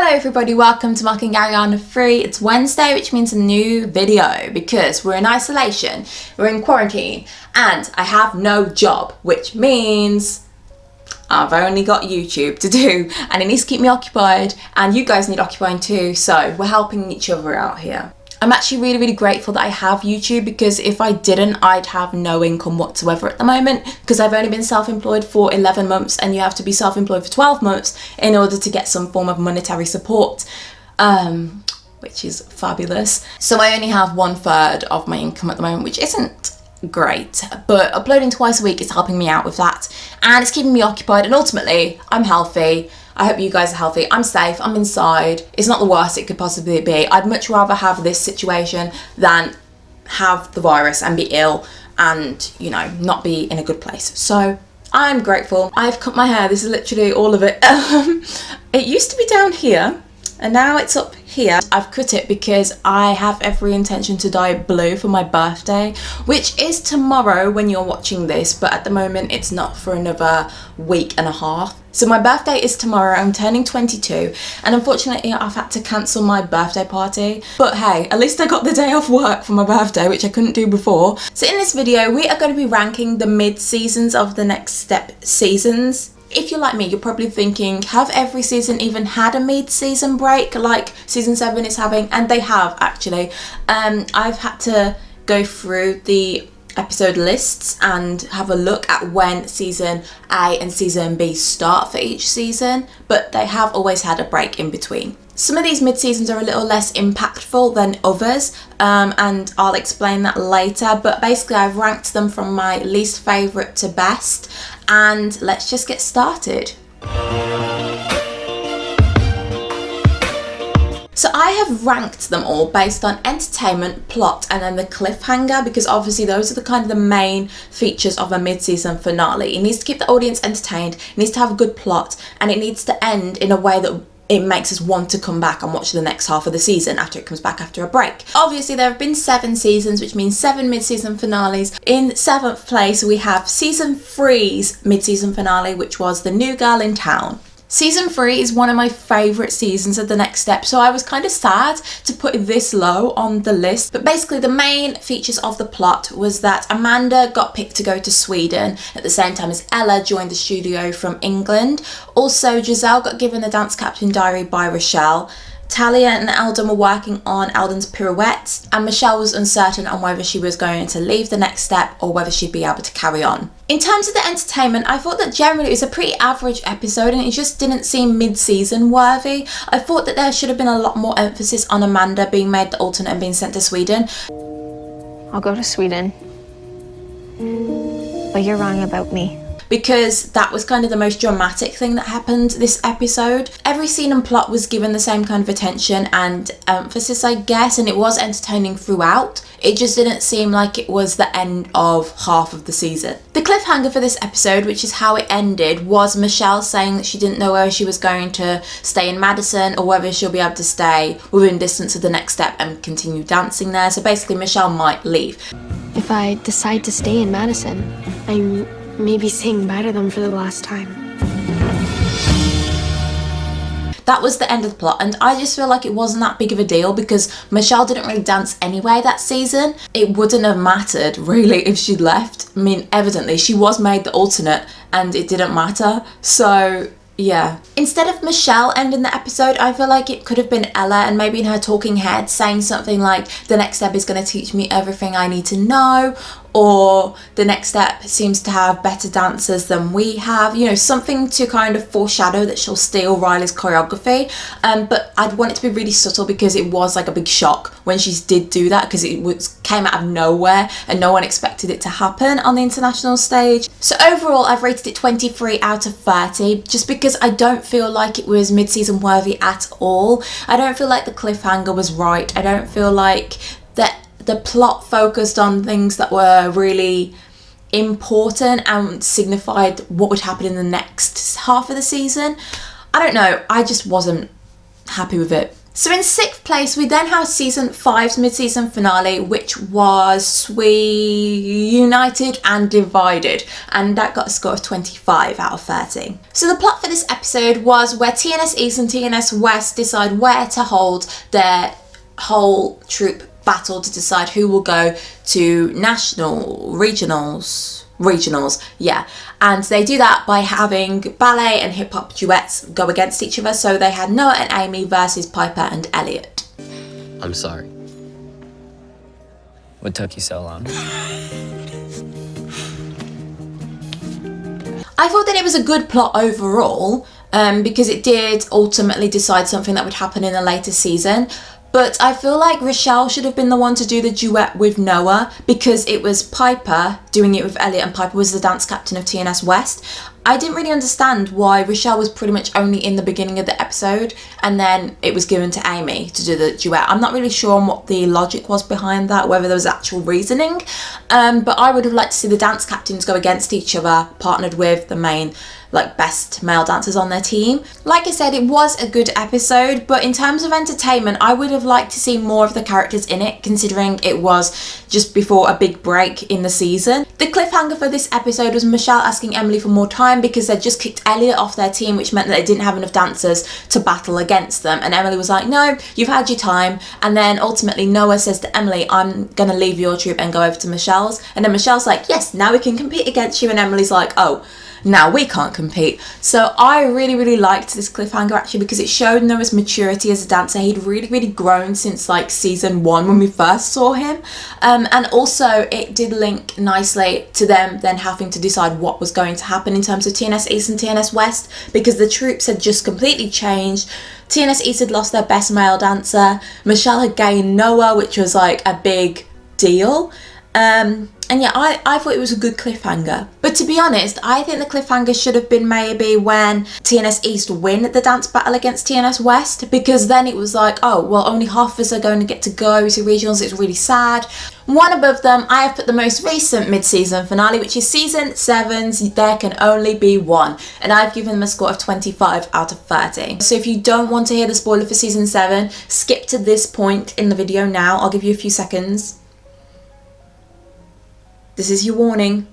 everybody, welcome to Mark and Gary on Free. It's Wednesday, which means a new video because we're in isolation, we're in quarantine, and I have no job, which means I've only got YouTube to do and it needs to keep me occupied, and you guys need occupying too, so we're helping each other out here. I'm actually really grateful that I have YouTube, because if I didn't, I'd have no income whatsoever at the moment, because I've only been self-employed for 11 months and you have to be self-employed for 12 months in order to get some form of monetary support, which is fabulous. So I only have 1/3 of my income at the moment, which isn't great, but uploading twice a week is helping me out with that, and it's keeping me occupied, and ultimately I'm healthy. I hope you guys are healthy. I'm safe, I'm inside. It's not the worst it could possibly be. I'd much rather have this situation than have the virus and be ill and, you know, not be in a good place. So I'm grateful. I've cut my hair. This is literally all of it. It used to be down here and now it's up here. I've cut it because I have every intention to dye it blue for my birthday, which is tomorrow when you're watching this, but at the moment it's not for another week and a half. So my birthday is tomorrow. I'm turning 22, and unfortunately I've had to cancel my birthday party, but hey, at least I got the day off work for my birthday, which I couldn't do before. So in this video we are going to be ranking the mid-seasons of the Next Step seasons. If you're like me, you're probably thinking, have every season even had a mid-season break like season 7 is having? And they have, actually. I've had to go through the episode lists and have a look at when season A and season B start for each season, but they have always had a break in between. Some of these mid-seasons are a little less impactful than others, and I'll explain that later, but basically I've ranked them from my least favourite to best, and let's just get started. So I have ranked them all based on entertainment, plot, and then the cliffhanger, because obviously those are the kind of the main features of a mid-season finale. It needs to keep the audience entertained, it needs to have a good plot, and it needs to end in a way that it makes us want to come back and watch the next half of the season after it comes back after a break. Obviously there have been 7 seasons, which means 7 mid-season finales. In 7th place we have season 3's mid-season finale, which was The New Girl in Town. Season 3 is one of my favourite seasons of The Next Step, so I was kind of sad to put it this low on the list. But basically the main features of the plot was that Amanda got picked to go to Sweden at the same time as Ella joined the studio from England. Also, Giselle got given the Dance Captain Diary by Rochelle. Talia and Eldon were working on Eldon's pirouettes, and Michelle was uncertain on whether she was going to leave The Next Step or whether she'd be able to carry on. In terms of the entertainment, I thought that generally it was a pretty average episode and it just didn't seem mid-season worthy. I thought that there should have been a lot more emphasis on Amanda being made the alternate and being sent to Sweden. I'll go to Sweden, but you're wrong about me. Because that was kind of the most dramatic thing that happened this episode. Every scene and plot was given the same kind of attention and emphasis, I guess, and it was entertaining throughout. It just didn't seem like it was the end of half of the season. The cliffhanger for this episode, which is how it ended, was Michelle saying that she didn't know whether she was going to stay in Madison or whether she'll be able to stay within distance of The Next Step and continue dancing there. So basically Michelle might leave. If I decide to stay in Madison, I'm maybe saying bye to them for the last time. That was the end of the plot, and I just feel like it wasn't that big of a deal because Michelle didn't really dance anyway that season. It wouldn't have mattered really if she'd left. I mean, evidently she was made the alternate and it didn't matter, so yeah. Instead of Michelle ending the episode, I feel like it could have been Ella, and maybe in her talking head saying something like, the next step is going to teach me everything I need to know, or the next step seems to have better dancers than we have, you know, something to kind of foreshadow that she'll steal Riley's choreography. But I'd want it to be really subtle because it was like a big shock when she did do that, because it came out of nowhere and no one expected it to happen on the international stage. So overall I've rated it 23 out of 30 just because I don't feel like it was mid-season worthy at all. I don't feel like the cliffhanger was right. I don't feel like that the plot focused on things that were really important and signified what would happen in the next half of the season. I don't know, I just wasn't happy with it. So in 6th place, we then have season 5's mid-season finale, which was We United and Divided, and that got a score of 25 out of 30. So the plot for this episode was where TNS East and TNS West decide where to hold their whole troop battle to decide who will go to regionals, yeah, and they do that by having ballet and hip-hop duets go against each other. So they had Noah and Amy versus Piper and Elliot. I'm sorry. What took you so long? I thought that it was a good plot overall, because it did ultimately decide something that would happen in a later season. But I feel like Rochelle should have been the one to do the duet with Noah, because it was Piper doing it with Elliot and Piper was the dance captain of TNS West. I didn't really understand why Rochelle was pretty much only in the beginning of the episode and then it was given to Amy to do the duet. I'm not really sure on what the logic was behind that, whether there was actual reasoning, but I would have liked to see the dance captains go against each other, partnered with the main best male dancers on their team. Like I said, it was a good episode, but in terms of entertainment, I would have liked to see more of the characters in it, considering it was just before a big break in the season. The cliffhanger for this episode was Michelle asking Emily for more time because they'd just kicked Elliot off their team, which meant that they didn't have enough dancers to battle against them. And Emily was like, no, you've had your time. And then ultimately Noah says to Emily, I'm gonna leave your troop and go over to Michelle's. And then Michelle's like, yes, now we can compete against you. And Emily's like, oh, now we can't compete. So I really liked this cliffhanger actually, because it showed Noah's maturity as a dancer. He'd really grown since season 1 when we first saw him, and also it did link nicely to them then having to decide what was going to happen in terms of TNS East and TNS West, because the troops had just completely changed. TNS East had lost their best male dancer, Michelle had gained Noah, which was a big deal. And yeah, I thought it was a good cliffhanger. But to be honest, I think the cliffhanger should have been maybe when TNS East win the dance battle against TNS West, because then it was oh, well, only half of us are going to get to go to regionals. It's really sad. One above them, I have put the most recent mid-season finale, which is season 7's There Can Only Be One, and I've given them a score of 25 out of 30. So if you don't want to hear the spoiler for season 7, skip to this point in the video now. I'll give you a few seconds. This is your warning.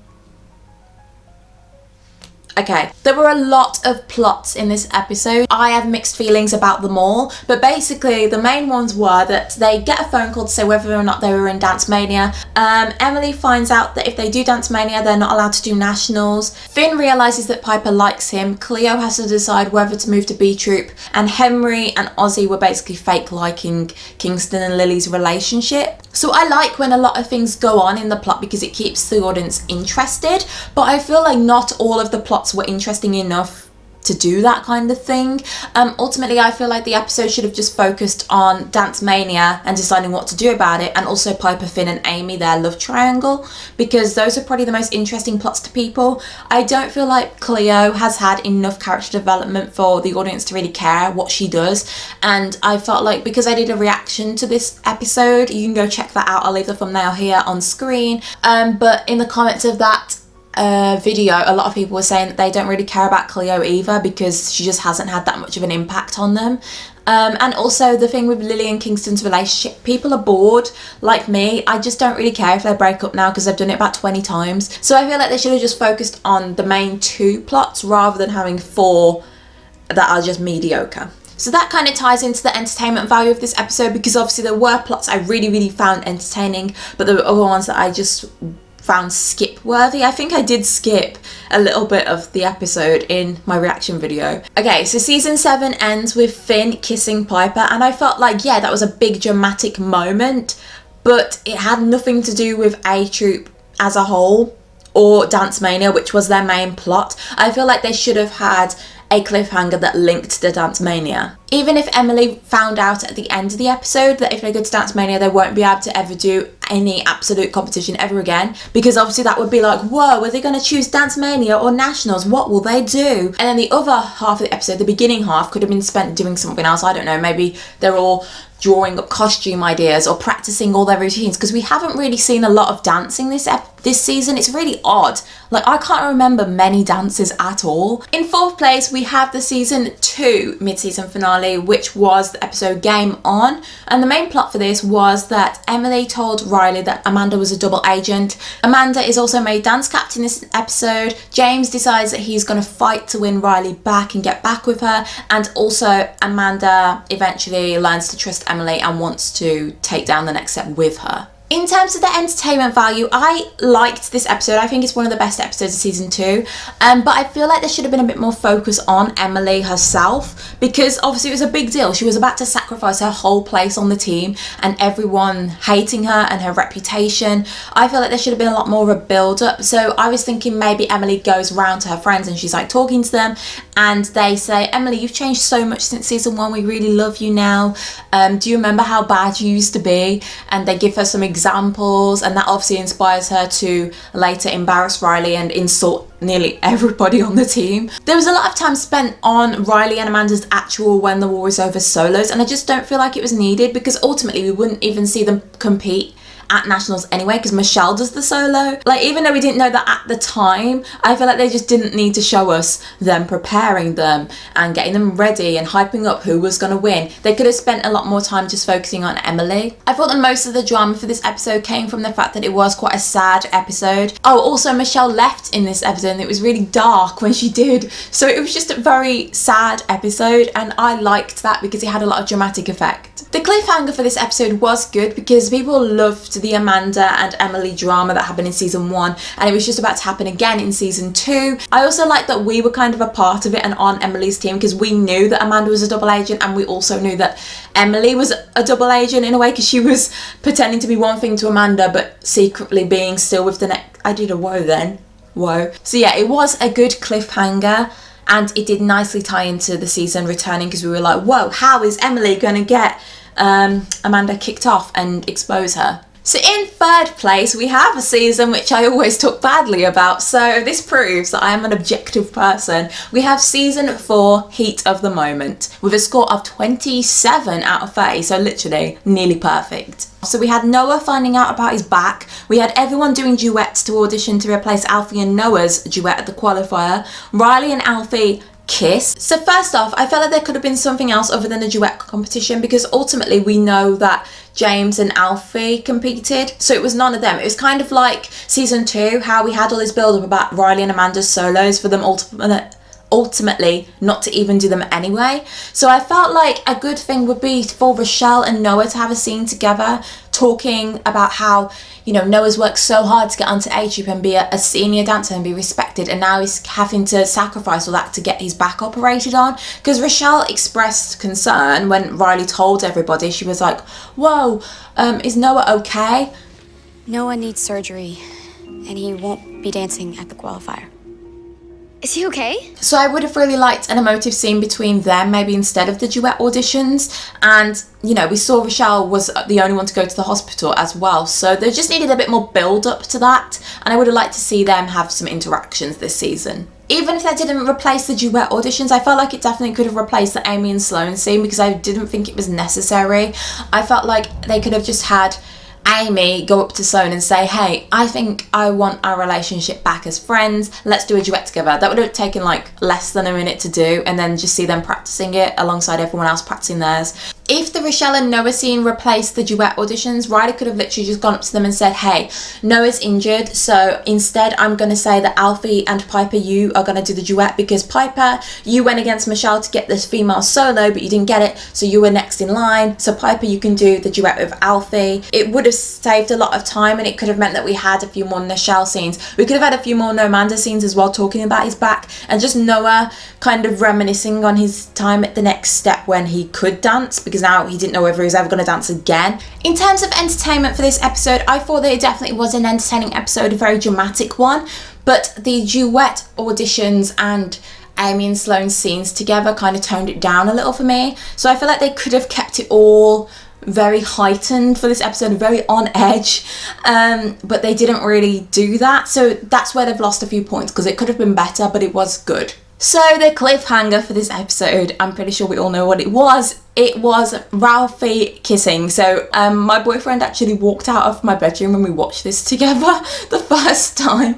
Okay, there were a lot of plots in this episode. I have mixed feelings about them all, but basically the main ones were that they get a phone call to say whether or not they were in Dance Mania. Emily finds out that if they do Dance Mania, they're not allowed to do nationals. Finn realises that Piper likes him. Cleo has to decide whether to move to B Troop, and Henry and Ozzy were basically fake liking Kingston and Lily's relationship. So I like when a lot of things go on in the plot because it keeps the audience interested, but I feel like not all of the plots were interesting enough to do that kind of thing. Ultimately, I feel like the episode should have just focused on Dance Mania and deciding what to do about it, and also Piper, Finn and Amy, their love triangle, because those are probably the most interesting plots to people. I don't feel like Cleo has had enough character development for the audience to really care what she does, and I felt like because I did a reaction to this episode, you can go check that out, I'll leave the thumbnail here on screen, but in the comments of that video, a lot of people were saying that they don't really care about Cleo either because she just hasn't had that much of an impact on them. And also the thing with Lily and Kingston's relationship, people are bored like me. I just don't really care if they break up now because they've done it about 20 times. So I feel like they should have just focused on the main 2 plots rather than having 4 that are just mediocre. So that kind of ties into the entertainment value of this episode, because obviously there were plots I really found entertaining, but there were other ones that I just found skip worthy. I think I did skip a little bit of the episode in my reaction video. Okay, so season 7 ends with Finn kissing Piper, and I felt like, yeah, that was a big dramatic moment, but it had nothing to do with A Troop as a whole or Dance Mania, which was their main plot. I feel like they should have had a cliffhanger that linked to Dance Mania. Even if Emily found out at the end of the episode that if they go to Dance Mania they won't be able to ever do any absolute competition ever again, because obviously that would be like, whoa, are they going to choose Dance Mania or Nationals? What will they do? And then the other half of the episode, the beginning half, could have been spent doing something else. I don't know, maybe they're all drawing up costume ideas or practicing all their routines, because we haven't really seen a lot of dancing this season. It's really odd. Like, I can't remember many dances at all. In fourth place, we have the season 2 mid-season finale, which was the episode Game On. And the main plot for this was that Emily told Riley that Amanda was a double agent. Amanda is also made dance captain this episode. James decides that he's going to fight to win Riley back and get back with her. And also Amanda eventually learns to trust Emily and wants to take down the next step with her. In terms of the entertainment value, I liked this episode. I think it's one of the best episodes of season 2. But I feel like there should have been a bit more focus on Emily herself, because obviously it was a big deal. She was about to sacrifice her whole place on the team and everyone hating her and her reputation. I feel like there should have been a lot more of a build up. So I was thinking maybe Emily goes round to her friends and she's like talking to them, and they say, Emily, you've changed so much since season 1. We really love you now. Do you remember how bad you used to be? And they give her some examples, and that obviously inspires her to later embarrass Riley and insult nearly everybody on the team. There was a lot of time spent on Riley and Amanda's actual When the War Is Over solos, and I just don't feel like it was needed, because ultimately we wouldn't even see them compete at nationals anyway, because Michelle does the solo. Like, even though we didn't know that at the time, I feel like they just didn't need to show us them preparing them and getting them ready and hyping up who was going to win. They could have spent a lot more time just focusing on Emily. I thought that most of the drama for this episode came from the fact that it was quite a sad episode. Oh, also Michelle left in this episode and it was really dark when she did, so it was just a very sad episode, and I liked that because it had a lot of dramatic effect. The cliffhanger for this episode was good because people loved the Amanda and Emily drama that happened in season 1, and it was just about to happen again in season 2. I also liked that we were kind of a part of it and on Emily's team, because we knew that Amanda was a double agent, and we also knew that Emily was a double agent in a way, because she was pretending to be one thing to Amanda but secretly being still with the next. I did a whoa then. Whoa. So yeah, it was a good cliffhanger. And it did nicely tie into the season returning, because we were like, whoa, how is Emily going to get Amanda kicked off and expose her? So in third place, we have a season which I always talk badly about, so this proves that I am an objective person. We have season 4, Heat of the Moment, with a score of 27 out of 30, so literally nearly perfect. So we had Noah finding out about his back, we had everyone doing duets to audition to replace Alfie and Noah's duet at the qualifier, Riley and Alfie kiss. So first off, I felt like there could have been something else other than a duet competition, because ultimately we know that James and Alfie competed, so it was none of them. It was kind of like season 2, how we had all this build up about Riley and Amanda's solos for them ultimately not to even do them anyway. So I felt like a good thing would be for Rochelle and Noah to have a scene together talking about how, you know, Noah's worked so hard to get onto A-Troop and be a senior dancer and be respected, and now he's having to sacrifice all that to get his back operated on. Because Rochelle expressed concern when Riley told everybody. She was like, whoa, is Noah okay? Noah needs surgery, and he won't be dancing at the qualifier. Is he okay? So I would have really liked an emotive scene between them, maybe instead of the duet auditions. And, you know, we saw Rochelle was the only one to go to the hospital as well. So they just needed a bit more build up to that. And I would have liked to see them have some interactions this season. Even if that didn't replace the duet auditions, I felt like it definitely could have replaced the Amy and Sloane scene, because I didn't think it was necessary. I felt like they could have just had Amy go up to Sloane and say, hey, I think I want our relationship back as friends, let's do a duet together. That would have taken like less than a minute to do, and then just see them practicing it alongside everyone else practicing theirs. If the Rochelle and Noah scene replaced the duet auditions, Riley could have literally just gone up to them and said, hey, Noah's injured, so instead I'm going to say that Alfie and Piper, you are going to do the duet, because Piper, you went against Michelle to get this female solo, but you didn't get it, so you were next in line. So Piper, you can do the duet with Alfie. It would have saved a lot of time, and it could have meant that we had a few more Michelle scenes. We could have had a few more Amanda scenes as well, talking about his back, and just Noah kind of reminiscing on his time at the next step when he could dance, because now he didn't know whether he was ever going to dance again. In terms of entertainment for this episode, I thought that it definitely was an entertaining episode, a very dramatic one, but the duet auditions and Amy and Sloane's scenes together kind of toned it down a little for me. So I feel like they could have kept it all very heightened for this episode, very on edge, but they didn't really do that. So that's where they've lost a few points, because it could have been better, but it was good. So the cliffhanger for this episode, I'm pretty sure we all know what it was. It was Ralphie kissing. So my boyfriend actually walked out of my bedroom when we watched this together the first time.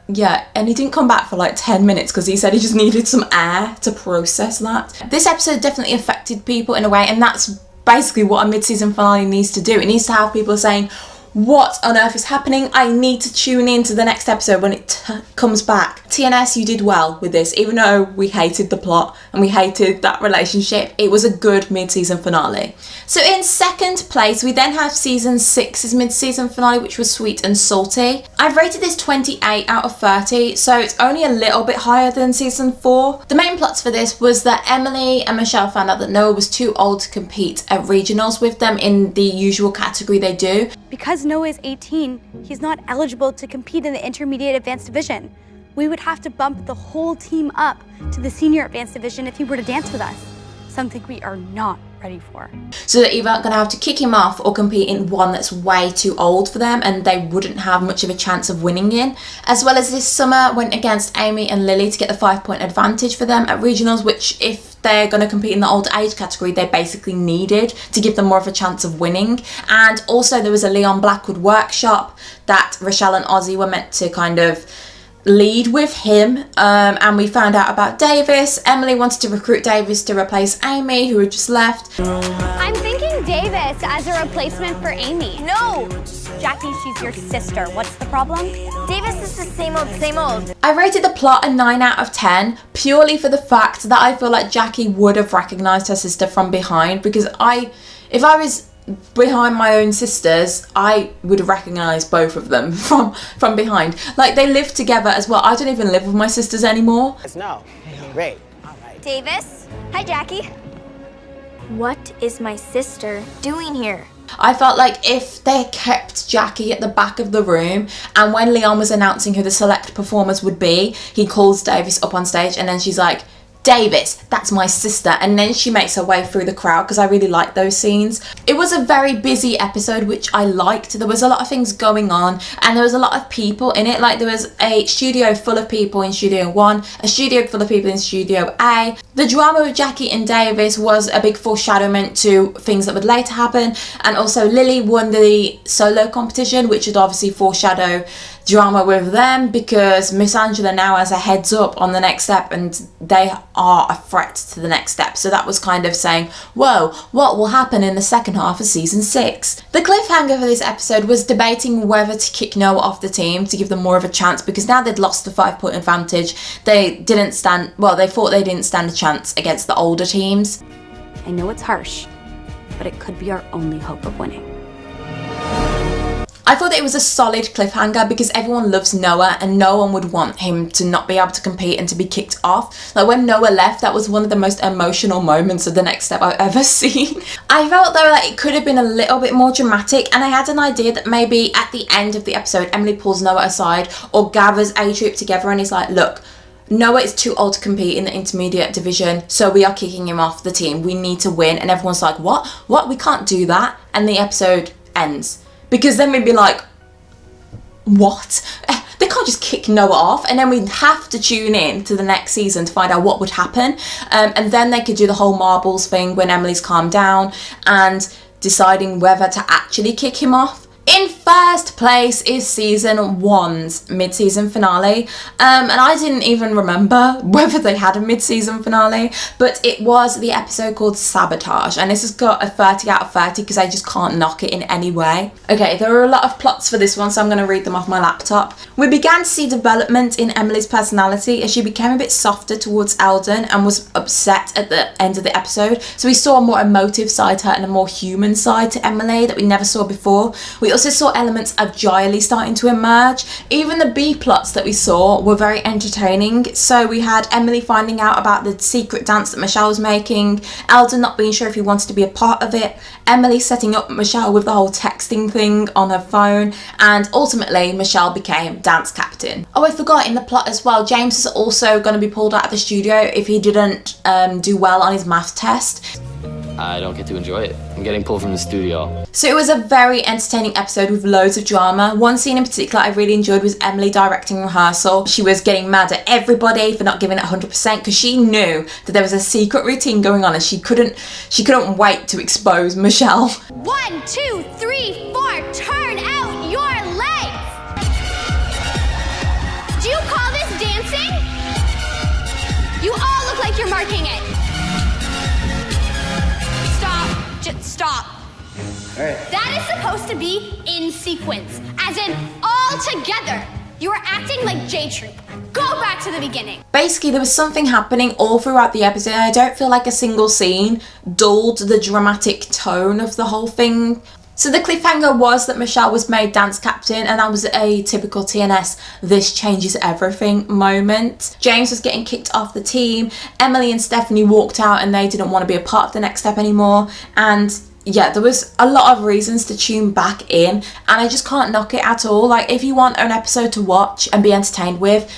Yeah, and he didn't come back for like 10 minutes because he said he just needed some air to process that. This episode definitely affected people in a way, and that's basically what a mid-season finale needs to do. It needs to have people saying, what on earth is happening? I need to tune in to the next episode when it comes back. TNS, you did well with this. Even though we hated the plot and we hated that relationship, it was a good mid-season finale. So in second place, we then have season 6's mid-season finale, which was Sweet and Salty. I've rated this 28 out of 30, so it's only a little bit higher than season 4. The main plots for this was that Emily and Michelle found out that Noah was too old to compete at regionals with them in the usual category they do. Because Noah is 18, he's not eligible to compete in the intermediate advanced division. We would have to bump the whole team up to the senior advanced division if he were to dance with us. Something we are not ready for. So they're either going to have to kick him off or compete in one that's way too old for them and they wouldn't have much of a chance of winning in. As well as this summer went against Amy and Lily to get the 5-point advantage for them at regionals, which if they're going to compete in the old age category, they basically needed to give them more of a chance of winning. And also there was a Leon Blackwood workshop that Rochelle and Ozzy were meant to kind of lead with him, and we found out about Davis. Emily wanted to recruit Davis to replace Amy, who had just left. I'm thinking Davis as a replacement for Amy. No! Jackie, she's your sister. What's the problem? Davis is the same old, same old. I rated the plot a 9 out of 10 purely for the fact that I feel like Jackie would have recognised her sister from behind, because if I was behind my own sisters, I would recognise both of them from behind. Like, they live together as well. I don't even live with my sisters anymore. No. Great. All right. Davis? Hi, Jackie. What is my sister doing here? I felt like if they kept Jackie at the back of the room, and when Leon was announcing who the select performers would be, he calls Davis up on stage and then she's like, Davis, that's my sister, and then she makes her way through the crowd, because I really like those scenes. It was a very busy episode, which I liked. There was a lot of things going on and there was a lot of people in it. Like, there was a studio full of people in Studio 1, a studio full of people in Studio A. The drama with Jackie and Davis was a big foreshadowment to things that would later happen, and also Lily won the solo competition, which would obviously foreshadow drama with them, because Miss Angela now has a heads up on the next step and they are a threat to the next step. So that was kind of saying, whoa, what will happen in the second half of season 6? The cliffhanger for this episode was debating whether to kick Noah off the team to give them more of a chance, because now they'd lost the 5-point advantage. They thought they didn't stand a chance against the older teams. I know it's harsh, but it could be our only hope of winning. I thought that it was a solid cliffhanger because everyone loves Noah and no one would want him to not be able to compete and to be kicked off. Like, when Noah left, that was one of the most emotional moments of the next step I've ever seen. I felt though that it could have been a little bit more dramatic, and I had an idea that maybe at the end of the episode, Emily pulls Noah aside or gathers A-Troop together and is like, look, Noah is too old to compete in the intermediate division, so we are kicking him off the team. We need to win. And everyone's like, what? What? We can't do that. And the episode ends. Because then we'd be like, what? They can't just kick Noah off. And then we'd have to tune in to the next season to find out what would happen. And then they could do the whole marbles thing when Emily's calmed down and deciding whether to actually kick him off. In first place is season 1's mid-season finale, and I didn't even remember whether they had a mid-season finale, but it was the episode called Sabotage, and this has got a 30 out of 30 because I just can't knock it in any way. Okay, there are a lot of plots for this one, so I'm going to read them off my laptop. We began to see development in Emily's personality as she became a bit softer towards Eldon and was upset at the end of the episode, so we saw a more emotive side to her and a more human side to Emily that we never saw before. We also saw elements of Giley starting to emerge. Even the B plots that we saw were very entertaining. So we had Emily finding out about the secret dance that Michelle was making, Eldon not being sure if he wanted to be a part of it, Emily setting up Michelle with the whole texting thing on her phone, and ultimately Michelle became dance captain. Oh, I forgot, in the plot as well, James is also going to be pulled out of the studio if he didn't do well on his math test. I don't get to enjoy it. I'm getting pulled from the studio. So it was a very entertaining episode with loads of drama. One scene in particular I really enjoyed was Emily directing rehearsal. She was getting mad at everybody for not giving it 100% because she knew that there was a secret routine going on and she couldn't wait to expose Michelle. 1, 2, 3, 4. Turn out your legs. Do you call this dancing? You all look like you're marking it. Stop. Just stop. All right. That is supposed to be in sequence, as in all together. You are acting like J-Troop. Go back to the beginning. Basically, there was something happening all throughout the episode. I don't feel like a single scene dulled the dramatic tone of the whole thing. So the cliffhanger was that Michelle was made dance captain, and that was a typical TNS this changes everything moment. James was getting kicked off the team. Emily and Stephanie walked out and they didn't want to be a part of the next step anymore. And yeah, there was a lot of reasons to tune back in, and I just can't knock it at all. Like, if you want an episode to watch and be entertained with,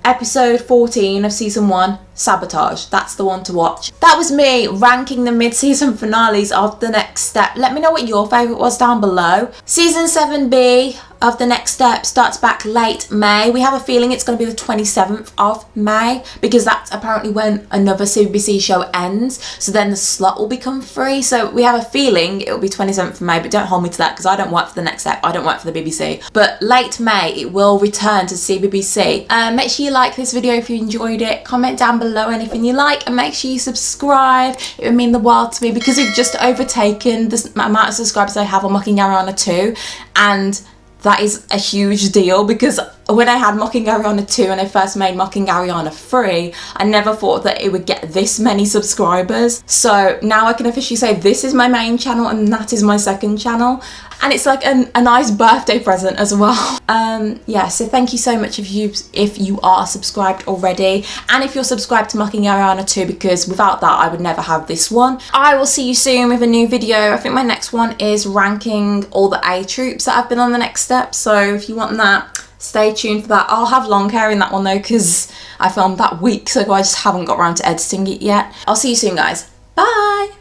episode 14 of season 1, Sabotage, that's the one to watch. That was me ranking the mid-season finales of The Next Step. Let me know what your favourite was down below. Season 7B of The Next Step starts back late May. We have a feeling it's going to be the 27th of May because that's apparently when another CBBC show ends. So then the slot will become free. So we have a feeling it will be 27th of May, but don't hold me to that because I don't work for The Next Step. I don't work for the BBC. But late May, it will return to CBBC. Make sure you like this video if you enjoyed it. Comment down below anything you like, and make sure you subscribe. It would mean the world to me because we've just overtaken the amount of subscribers I have on Mocking Ariana 2, and that is a huge deal because when I had Mocking Ariana 2 and I first made Mocking Ariana 3, I never thought that it would get this many subscribers. So now I can officially say this is my main channel and that is my second channel. And it's like a nice birthday present as well. Yeah, so thank you so much if you are subscribed already. And if you're subscribed to Mocking Ariana 2, because without that I would never have this one. I will see you soon with a new video. I think my next one is ranking all the A troops that have been on The Next Step. So if you want that, stay tuned for that. I'll have long hair in that one though because I filmed that weeks ago. I just haven't got around to editing it yet. I'll see you soon, guys. Bye!